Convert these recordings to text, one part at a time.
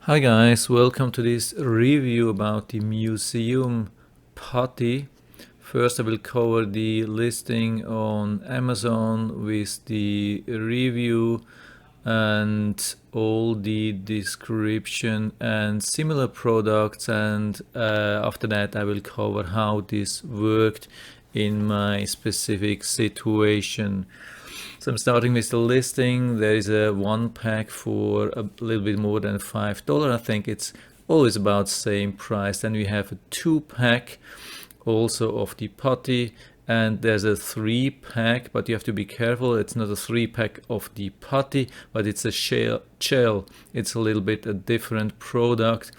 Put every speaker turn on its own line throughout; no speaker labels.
Hi guys, welcome to this review about the Museum Putty. First I will cover the listing on Amazon with the review and all the description and similar products, and after that I will cover how this worked in my specific situation. So I'm starting with the listing. There is a one pack for a little bit more than $5. I think it's always about the same price. Then we have a 2-pack also of the putty, and there's a 3-pack, but you have to be careful. It's not a 3-pack of the putty, but it's a shell. It's a little bit a different product,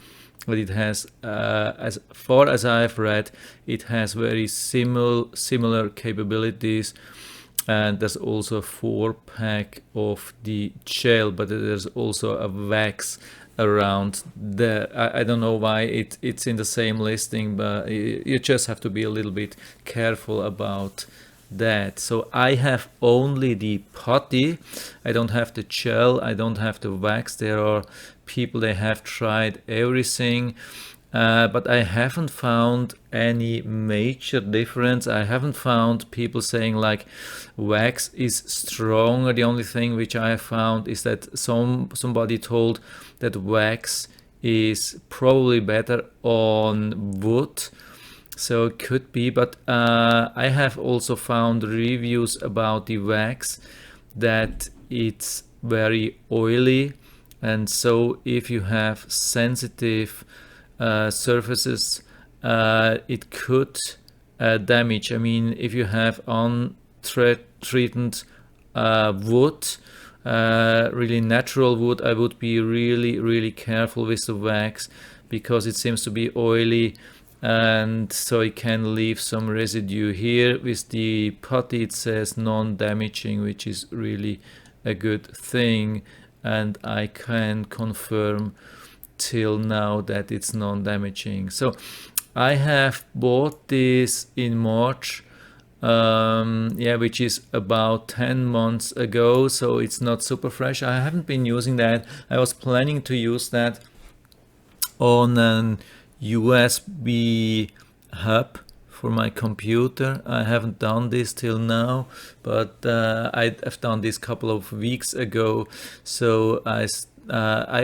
but it has, as far as I've read, it has very similar capabilities. And there's also a 4-pack of the gel, but there's also a wax around there. I don't know why it's in the same listing, but you just have to be a little bit careful about that. So I have only the putty. I don't have the gel, I don't have the wax. There are people, they have tried everything. But I haven't found any major difference. I haven't found people saying like wax is stronger. The only thing which I have found is that somebody told that wax is probably better on wood. So it could be, but I have also found reviews about the wax that it's very oily, and so if you have sensitive surfaces, it could damage. I mean, if you have untreated wood, really natural wood, I would be really careful with the wax, because it seems to be oily, and so it can leave some residue. Here with the putty it says non-damaging, which is really a good thing, and I can confirm till now that it's non-damaging. So I have bought this in March, which is about 10 months ago, so it's not super fresh. I haven't been using that. I was planning to use that on an USB hub for my computer. I haven't done this till now, but I've done this a couple of weeks ago, so I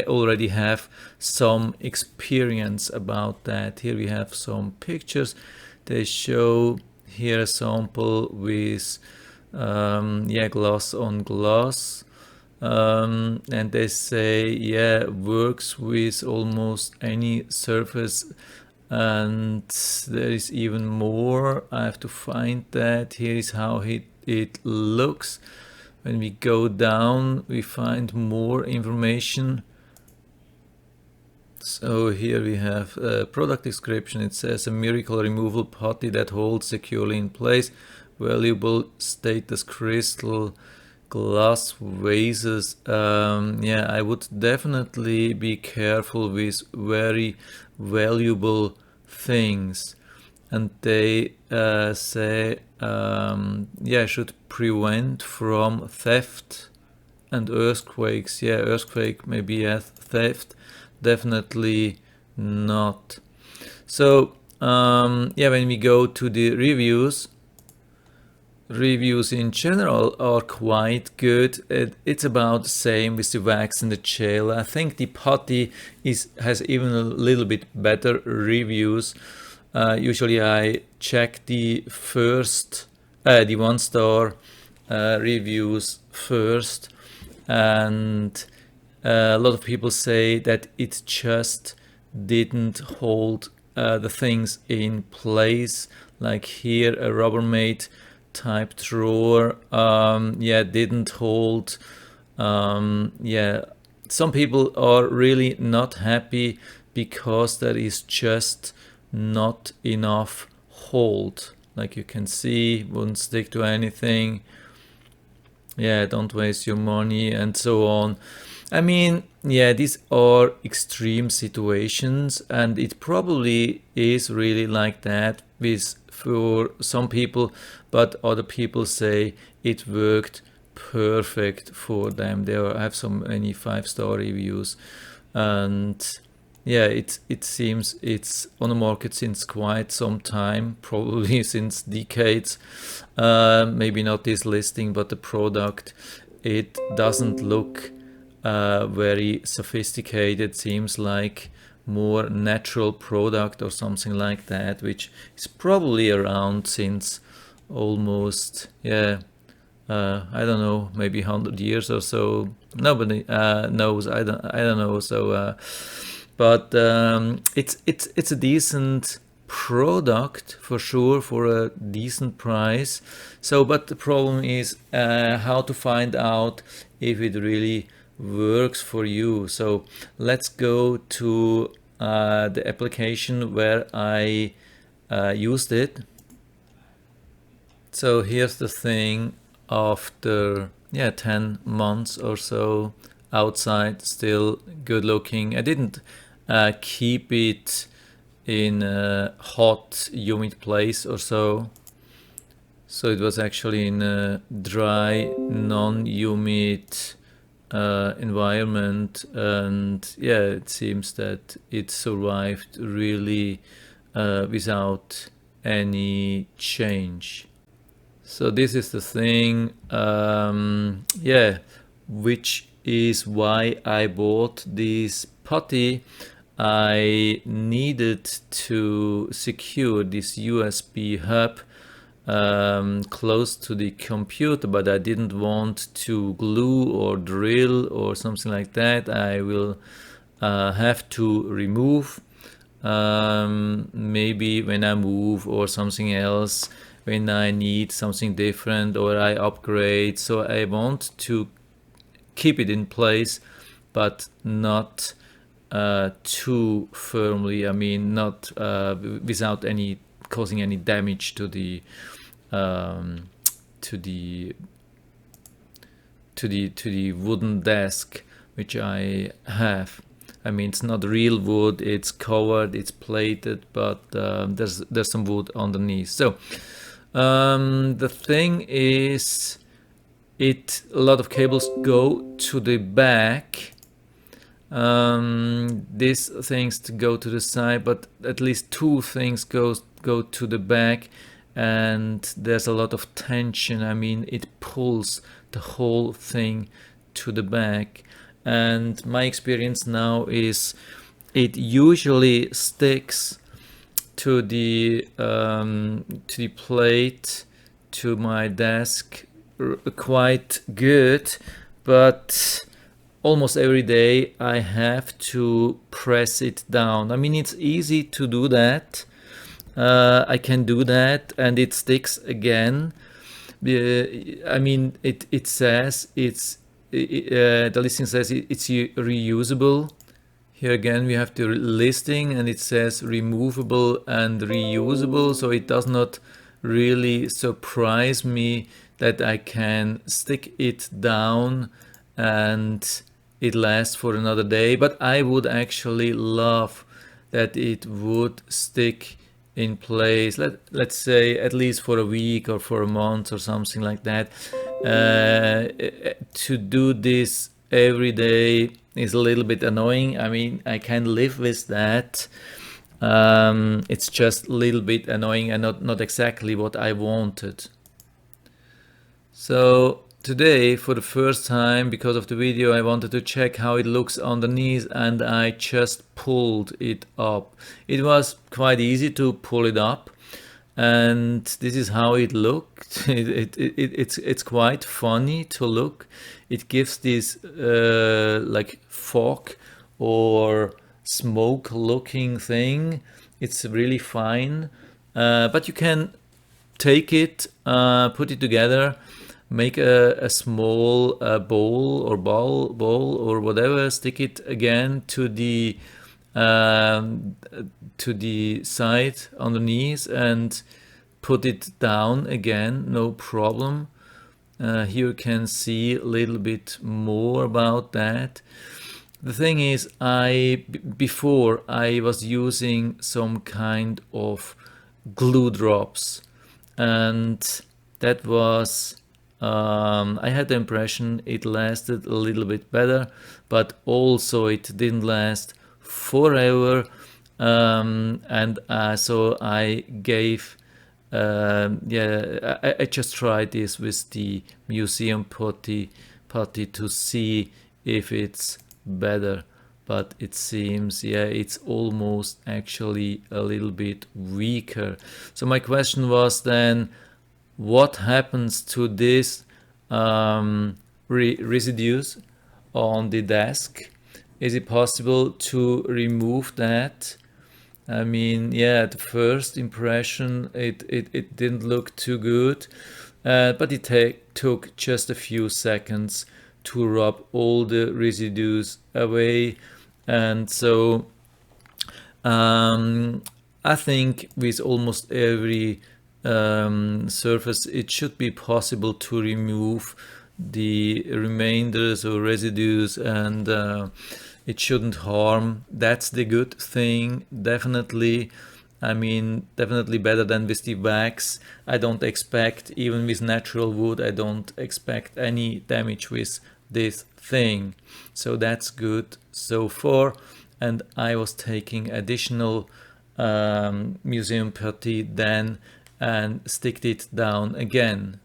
already have some experience about that. Here we have some pictures. They show here a sample with glass on glass, and they say works with almost any surface, and there is even more. I have to find that. Here is how it looks. When we go down, we find more information. So here we have a product description. It says a miracle removable putty that holds securely in place valuable status crystal glass vases. I would definitely be careful with very valuable things. And they say should prevent from theft and earthquakes. Earthquake, maybe, theft definitely not. So when we go to the reviews in general are quite good. It's about the same with the wax and the gel. I think the putty has even a little bit better reviews. Usually I check the 1-star reviews first, and a lot of people say that it just didn't hold the things in place. Like here, a Rubbermaid type drawer didn't hold. Some people are really not happy because there is just not enough hold. Like you can see, wouldn't stick to anything. Don't waste your money and so on. I mean, these are extreme situations, and it probably is really like that for some people, but other people say it worked perfect for them. There have so many 5-star reviews. and yeah, it seems it's on the market since quite some time, probably since decades. Maybe not this listing, but the product. It doesn't look very sophisticated. Seems like more natural product or something like that, which is probably around since almost, yeah, I don't know, maybe 100 years or so. Nobody knows. I don't know. So, but it's a decent product for sure, for a decent price. So, but the problem is how to find out if it really works for you. So let's go to the application where I used it. So here's the thing, after 10 months or so outside, still good looking. I didn't keep it in a hot humid place or so, so it was actually in a dry non-humid environment, and yeah, it seems that it survived really without any change. So this is the thing, yeah, which is why I bought this putty. I needed to secure this USB hub close to the computer, but I didn't want to glue or drill or something like that. I will have to remove maybe when I move or something else, when I need something different or I upgrade. So I want to keep it in place, but not too firmly. I mean, not without any causing any damage to the to the wooden desk which I have. I mean, it's not real wood, it's covered, it's plated, but there's some wood underneath. So the thing is, a lot of cables go to the back. These things to go to the side, but at least two things go to the back, and there's a lot of tension. I mean, it pulls the whole thing to the back, and my experience now is it usually sticks to the plate, to my desk quite good, but almost every day I have to press it down. I mean, it's easy to do that. I can do that and it sticks again. I mean, it says the listing says it's reusable. Here again we have the listing and it says removable and reusable, so it does not really surprise me that I can stick it down and it lasts for another day. But I would actually love that it would stick in place, let's say at least for a week or for a month or something like that. To do this every day is a little bit annoying. I mean, I can live with that. It's just a little bit annoying and not exactly what I wanted. So today, for the first time, because of the video, I wanted to check how it looks underneath, and I just pulled it up. It was quite easy to pull it up, and this is how it looked. It's quite funny to look. It gives this like fog or smoke looking thing. It's really fine, but you can take it, put it together, make a small bowl or whatever, stick it again to the side underneath and put it down again, no problem. Here you can see a little bit more about that. The thing is, before I was using some kind of glue drops, and that was I had the impression it lasted a little bit better, but also it didn't last forever. And so I gave, I just tried this with the Museum Putty to see if it's better. But it seems, it's almost actually a little bit weaker. So my question was then, what happens to this residues on the desk? Is it possible to remove that? I mean, at the first impression, it didn't look too good, but it took just a few seconds to rub all the residues away. And so I think with almost every surface, it should be possible to remove the remainders or residues, and it shouldn't harm. That's the good thing, definitely. I mean, definitely better than with the wax. I don't expect, even with natural wood, I don't expect any damage with this thing. So that's good so far. And I was taking additional Museum Putty then and sticked it down again.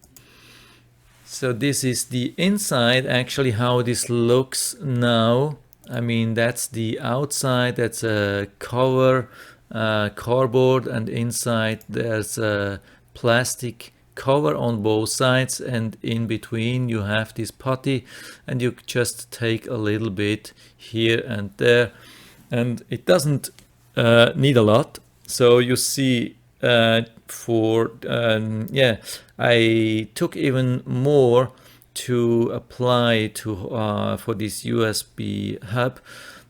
So this is the inside, actually, how this looks now. I mean, that's the outside, that's a cover, cardboard, and inside there's a plastic cover on both sides, and in between you have this putty, and you just take a little bit here and there, and it doesn't need a lot. So you see, I took even more to apply to for this USB hub.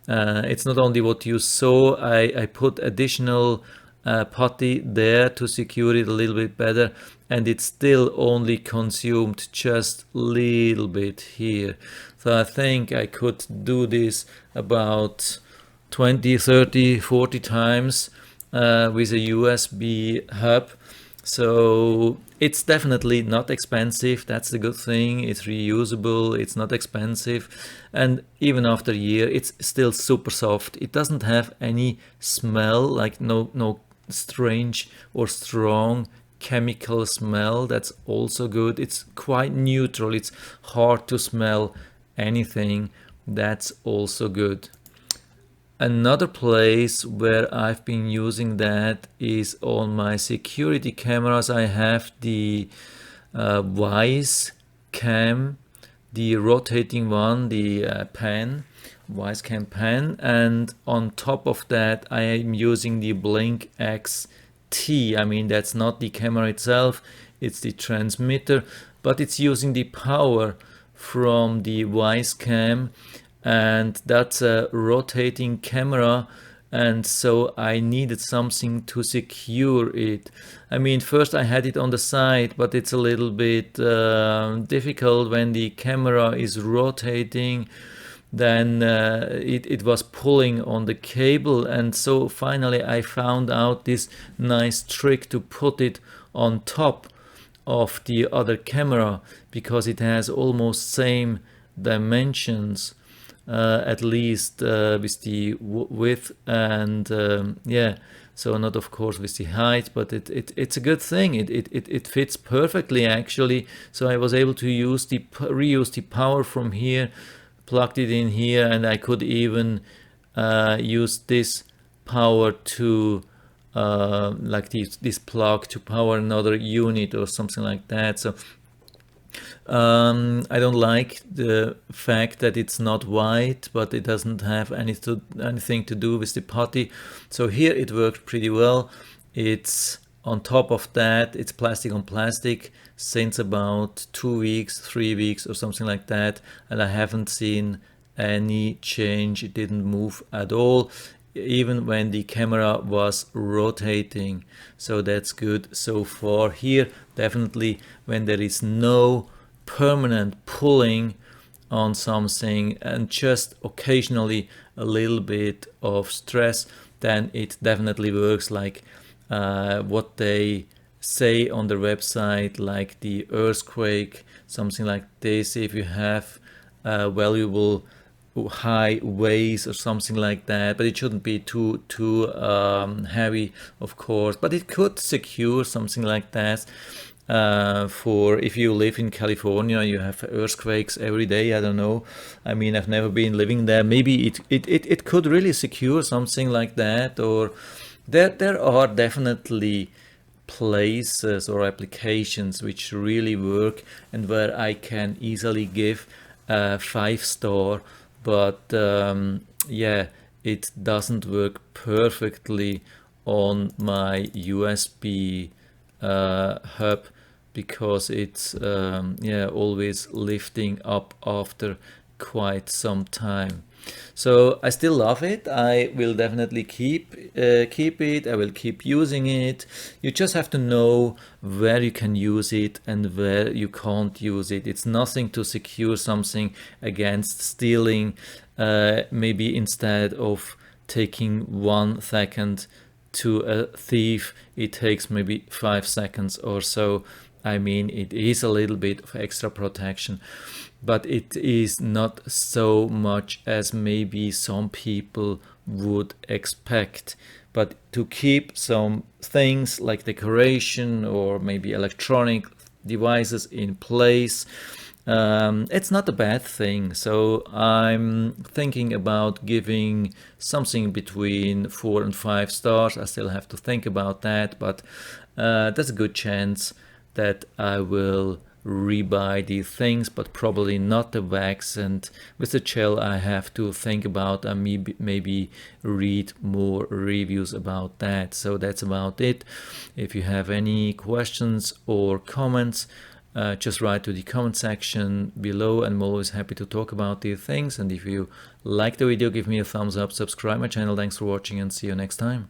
It's not only what you saw, I put additional putty there to secure it a little bit better, and it still only consumed just a little bit here. So I think I could do this about 20, 30, 40 times with a USB hub. So it's definitely not expensive. That's the good thing. It's reusable, it's not expensive, and even after a year it's still super soft. It doesn't have any smell, like no strange or strong chemical smell. That's also good. It's quite neutral. It's hard to smell anything. That's also good. Another place where I've been using that is on my security cameras. I have the Wise Cam, the rotating one, the Wise Cam pen, and on top of that I am using the Blink XT. I mean, that's not the camera itself, it's the transmitter, but it's using the power from the Wise Cam, and that's a rotating camera, and so I needed something to secure it. I mean, first I had it on the side, but it's a little bit difficult when the camera is rotating. Then it was pulling on the cable, and so finally I found out this nice trick to put it on top of the other camera, because it has almost same dimensions, at least with the width, and so not of course with the height, but it's a good thing. It fits perfectly actually. So I was able to reuse the power from here, plugged it in here, and I could even use this power to like this plug to power another unit or something like that. So I don't like the fact that it's not white, but it doesn't have anything to do with the putty. So here it worked pretty well. It's on top of that, it's plastic on plastic since about 2 weeks, 3 weeks or something like that, and I haven't seen any change. It didn't move at all, even when the camera was rotating. So that's good so far. Here, definitely, when there is no permanent pulling on something and just occasionally a little bit of stress, then it definitely works like what they say on the website, like the earthquake, something like this, if you have valuable high vase or something like that, but it shouldn't be too heavy, of course, but it could secure something like that. For if you live in California, you have earthquakes every day. I don't know. I mean, I've never been living there. Maybe it could really secure something like that. Or there are definitely places or applications which really work and where I can easily give a 5 star, but yeah, it doesn't work perfectly on my USB hub, because it's yeah, always lifting up after quite some time. So I still love it. I will definitely keep it. I will keep using it. You just have to know where you can use it and where you can't use it. It's nothing to secure something against stealing. Maybe instead of taking 1 second to a thief, it takes maybe 5 seconds or so. I mean, it is a little bit of extra protection, but it is not so much as maybe some people would expect. But to keep some things like decoration or maybe electronic devices in place, it's not a bad thing. So I'm thinking about giving something between 4 and 5 stars. I still have to think about that, but there's a good chance that I will rebuy these things, but probably not the wax. And with the gel, I have to think about and maybe read more reviews about that. So that's about it. If you have any questions or comments, just write to the comment section below. I'm always happy to talk about these things. And if you like the video, give me a thumbs up, subscribe my channel. Thanks for watching and see you next time.